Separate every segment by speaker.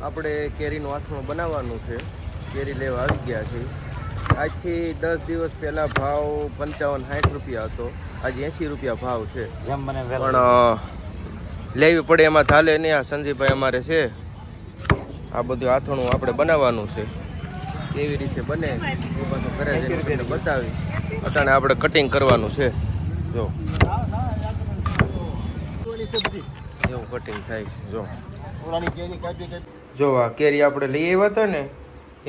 Speaker 1: આપણે કેરીનું આથણું બનાવવાનું છે. કેરી લેવા આવી ગયા છે. આજથી 10 દિવસ પહેલાં ભાવ 55-60 રૂપિયા હતો. આજે 80 રૂપિયા ભાવ છે. પણ લેવી પડે એમાં ચાલે નહીં. આ સંજીભાઈ અમારે છે, આ બધું આથણું આપણે બનાવવાનું છે. કેવી રીતે બને એ પાછું ઘરે જઈને બતાવી. અટાણે આપણે કટિંગ કરવાનું છે. જો એવું કટિંગ થાય છે. જો આ કેરી આપણે લઈ આવ્યા હતા ને,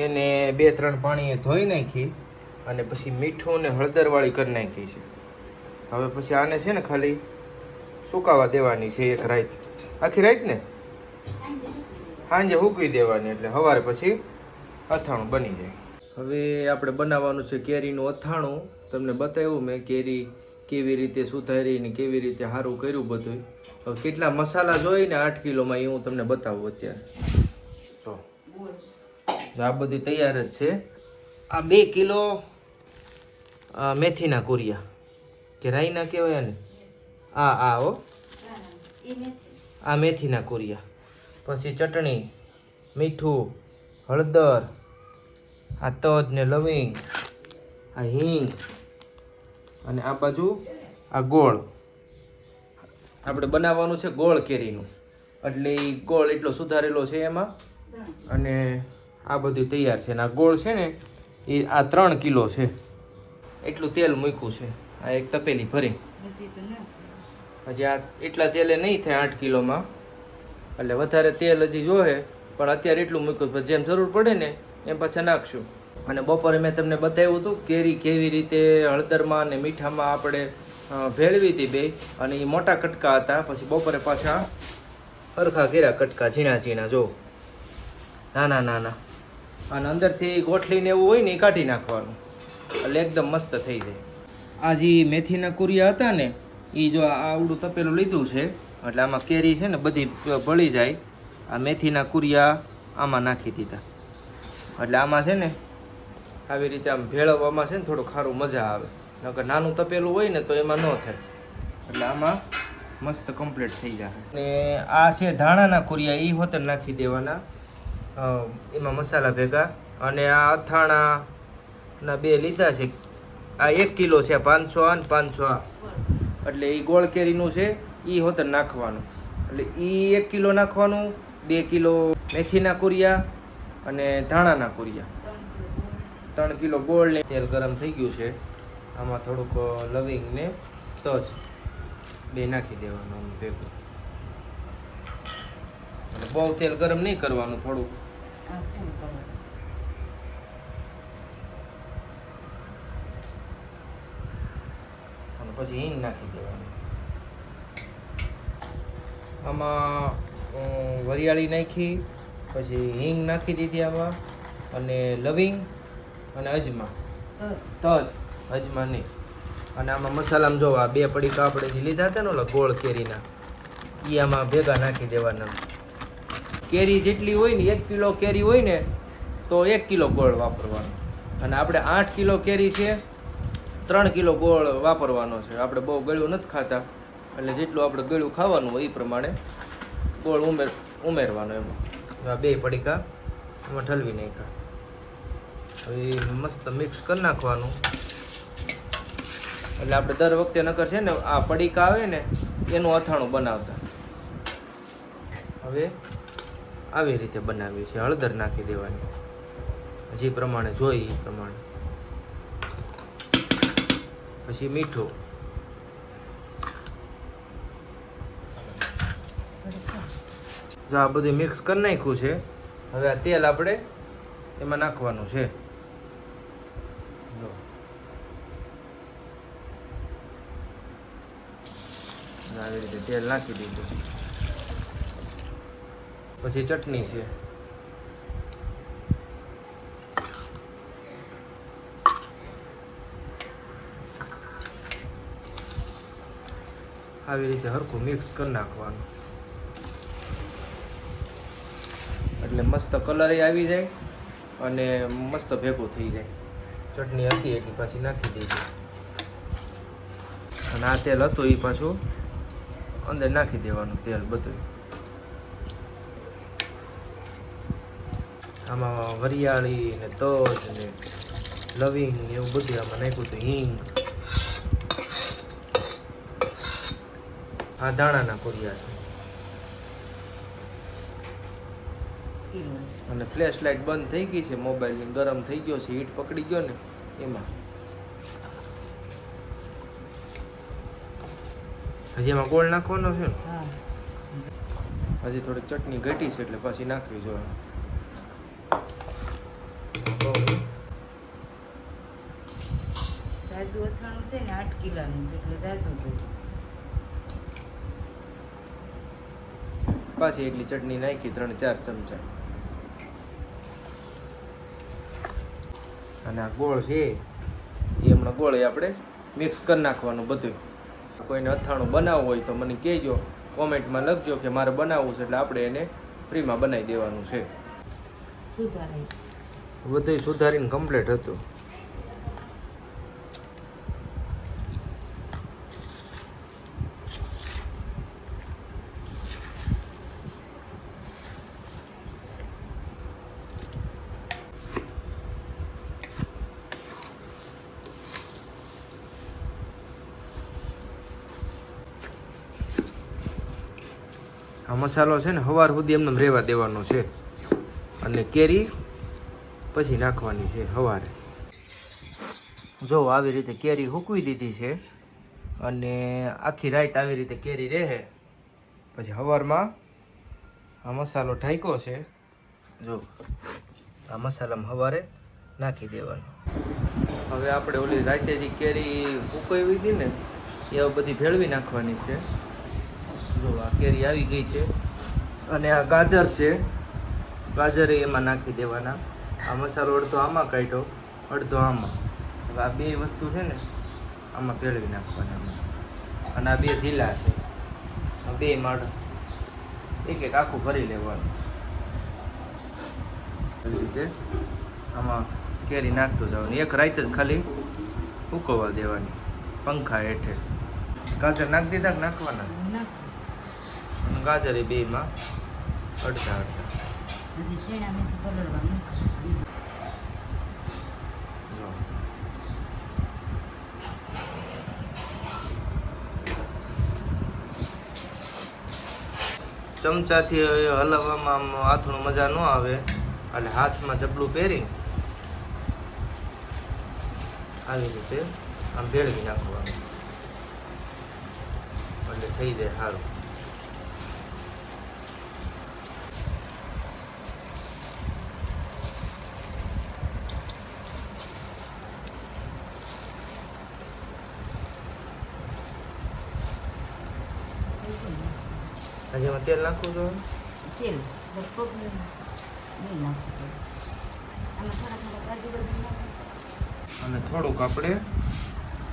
Speaker 1: એને 2-3 પાણીએ ધોઈ નાખી અને પછી મીઠું ને હળદરવાળી કરી નાખી છે. હવે પછી આને છે ને ખાલી સુકાવા દેવાની છે એક રાત, આખી રાત ને સાંજે સૂકવી દેવાની, એટલે સવારે પછી અથાણું બની જાય. હવે આપણે બનાવવાનું છે કેરીનું અથાણું. તમને બતાવ્યું મેં કેરી કેવી રીતે સુધારી ને કેવી રીતે સારું કર્યું બધું. હવે કેટલા મસાલા જોઈએ ને 8 કિલોમાં એ હું તમને બતાવું અત્યારે. તો આ બધું તૈયાર જ છે. આ 2 કિલો મેથીના કુરિયા કે રાઈના કહેવાય ને, આ મેથીના કુરિયા, પછી ચટણી, મીઠું, હળદર, આ તજ ને લવિંગ, આ હિંગ, અને આ બાજુ આ ગોળ. આપણે બનાવવાનું છે ગોળ કેરીનું, એટલે એ ગોળ એટલો સુધારેલો છે એમાં. અને આ બધું તૈયાર છે. અને આ ગોળ છે ને એ આ 3 કિલો છે. એટલું તેલ મૂક્યું છે આ એક તપેલી ભરી. હજી આ એટલા તેલે નહીં થાય 8 કિલોમાં, એટલે વધારે તેલ હજી જોવે. પણ અત્યારે એટલું મૂક્યું, પછી જેમ જરૂર પડે ને એમ પાછા નાખશું. અને બપોરે મેં તમને બતાવ્યું હતું કેરી કેવી રીતે હળદરમાં અને મીઠામાં આપણે ભેળવી હતી બે, અને એ મોટા કટકા હતા. પછી બપોરે પાછા હરખા કર્યા કટકા, ઝીણા ઝીણા. જો નાના નાના, અને અંદરથી ગોઠલીને એવું હોય ને એ કાઢી નાખવાનું, એટલે એકદમ મસ્ત થઈ જાય. આ જે મેથીના કુરિયા હતા ને એ જો આવડું તપેલું લીધું છે, એટલે આમાં કેરી છે ને બધી ભળી જાય. આ મેથીના કુરિયા આમાં નાખી દીધા, એટલે આમાં છે ને આવી રીતે આમ ભેળવવામાં છે ને થોડું ખારું મજા આવે. નકર નાનું તપેલું હોય ને તો એમાં ન થાય, એટલે આમાં મસ્ત કમ્પ્લીટ થઈ જાય. અને આ છે ધાણાના કુરિયા, એ હોતર નાખી દેવાના એમાં મસાલા ભેગા. અને આ અથાણાના 2 લીધા છે. આ 1 કિલો છે, 500 આ ને 500 આ, એટલે એ ગોળ કેરીનું છે એ હોતર નાખવાનું. એટલે એ 1 કિલો નાખવાનું, 2 કિલો મેથીના કુરિયા અને ધાણાના કુરિયા, 3 કિલો ગોળ. ને તેલ ગરમ થઈ ગયું છે, આમાં થોડુંક લવિંગ ને તજ 2 નાખી દેવાનું ભેગું. અને બહુ તેલ ગરમ નહીં કરવાનું, થોડુંક. અને પછી હિંગ નાખી દેવાનું. આમાં વરિયાળી નાખી, પછી હિંગ નાખી દીધી આમાં, અને લવિંગ અને અજમા, તજ, અજમા નહીં. અને આમાં મસાલામાં જો આ 2 પડીકા આપણે જે લીધા હતા ને ઓલા ગોળ કેરીના, એ આમાં ભેગા નાખી દેવાના. કેરી જેટલી હોય ને, 1 કિલો કેરી હોય ને તો 1 કિલો ગોળ વાપરવાનો. અને આપણે 8 કિલો કેરી છે, 3 કિલો ગોળ વાપરવાનો છે. આપણે બહુ ગળ્યું નથી ખાતા, એટલે જેટલું આપણે ગળ્યું ખાવાનું હોય એ પ્રમાણે ગોળ ઉમેરવાનો. એમાં આ 2 પડીકા એમાં ઠલવી નાખ્યા. હવે મસ્ત મિક્સ કરી નાખવાનું. એટલે આપણે દર વખતે નકર છે ને આ પડીકા આવે ને એનું અથાણું બનાવતા. હવે આવી રીતે બનાવીએ છીએ. હળદર નાખી દેવાની, જે પ્રમાણે જોઈએ એ પ્રમાણે. પછી મીઠું, જો આ બધું મિક્સ કરી નાખ્યું છે. હવે આ તેલ આપણે એમાં નાખવાનું છે. જો આવી રીતે તેલ નાખી દીધું. પછી ચટણી છે, આવી રીતે હરખું મિક્સ કરી નાખવાનું, એટલે મસ્ત કલર આવી જાય અને મસ્ત ભેગું થઈ જાય. ચટણી હતી એટલી પાછી નાખી દીધી, અને આ તેલ હતું એ પાછું અંદર નાખી દેવાનું તેલ બધું. આમાં વરિયાળી ને તજ ને લવિંગ ને એવું બધું આમાં નાખ્યું હતું, હિંગ. આ દાણાના કોરિયા છે. અને ફ્લેશ લાઇટ બંધ થઈ ગઈ છે મોબાઈલની, ગરમ થઈ ગયો છે, હીટ પકડી ગયો ને એમાં. હજી એમાં ગોળ નાખવાનો છે ને? હજી થોડીક ચટણી ઘટી છે એટલે પછી નાખવી જોઈએ.
Speaker 2: જાજુ અથાણું છે ને 8 કિલોનું છે એટલે જાજુ જોઈએ.
Speaker 1: પાછી એટલી ચટણી નાખી 3-4 ચમચા. અને આ ગોળ છે એ હમણાં ગોળ આપણે મિક્સ કરી નાખવાનું બધું. કોઈને અથાણું બનાવવું હોય તો મને કહેજો, કોમેન્ટમાં લખજો કે મારે બનાવવું છે, એટલે આપણે એને ફ્રીમાં બનાવી દેવાનું છે.
Speaker 2: સુધારાય
Speaker 1: બધું સુધારીને કમ્પ્લીટ હતું. આ મસાલો છે ને સવાર સુધી એમને રહેવા દેવાનો છે, અને કેરી પછી નાખવાની છે સવારે. જો આવી રીતે કેરી સૂકવી દીધી છે, અને આખી રાત આવી રીતે કેરી રહે. પછી સવારમાં આ મસાલો ઢાંક્યો છે, જો આ મસાલામાં સવારે નાખી દેવાનો. હવે આપણે ઓલી રાતે જે કેરી સૂકવી હતી ને એ બધી ભેળવી નાખવાની છે. જો આ કેરી આવી ગઈ છે, અને આ ગાજર છે, ગાજર એમાં નાખી દેવાના. આ મસાલો અડધો આમાં કાઢ્યો, અડધો આમાં. હવે આ બે વસ્તુ છે ને આમાં ભેળવી નાખવાના. અને આ બે ઝીલા છે, આ બે માળ એક આખું ભરી લેવાનું. એવી રીતે આમાં કેરી નાખતું જવાનું. એક રાત જ ખાલી ઉકળવા દેવાની પંખા હેઠે. ગાજર નાખી દીધા કે નાખવાના? અને ગાજર એ બેમાં અડધા અડધા.
Speaker 2: હજી શેણા મેથી પલળવાનું
Speaker 1: ચમચાથી હલાવવામાં આમ હાથનું મજા ન આવે, એટલે હાથમાં જબલું પહેરી આવી રીતે આમ ભેળવી નાખવાનું, એટલે થઈ જાય સારું. હજી એમાં તેલ નાખવું જોઈએ?
Speaker 2: તેલ લગભગ નહીં નાખવું. આમાં થોડા થોડા કાજુ બદામ નાખો.
Speaker 1: અને થોડુંક આપણે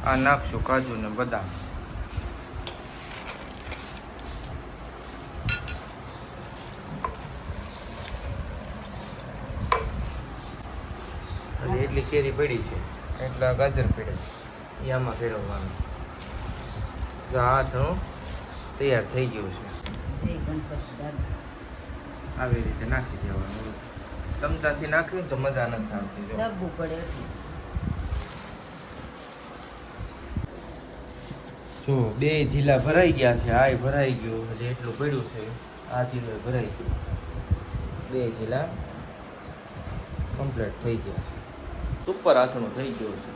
Speaker 1: આ નાખશું કાજુ ને બદામ. અને એટલી કેરી પડી છે, એટલા ગાજર પડ્યા એ આમાં ફેરવવાનું. તો હાથનું તૈયાર થઈ ગયું છે.
Speaker 2: જય ગણપતિ દાદા.
Speaker 1: આવી રીતે નાખી દેવાનું. ચમચાથી નાખ્યું તો મજા નથી આવતી. જો
Speaker 2: દબવું પડે એટલું.
Speaker 1: જો બે જિલ્લા ભરાઈ ગયા છે. આ ભરાઈ ગયું, હજી એટલું પડ્યું છે. આ જિલ્લો ભરાઈ ગયો. બે જિલ્લા કમ્પ્લીટ થઈ ગયા છે. ઉપર હાથનું થઈ ગયું છે.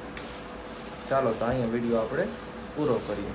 Speaker 1: ચાલો તો અહીંયા વિડીયો આપણે પૂરો કરીએ.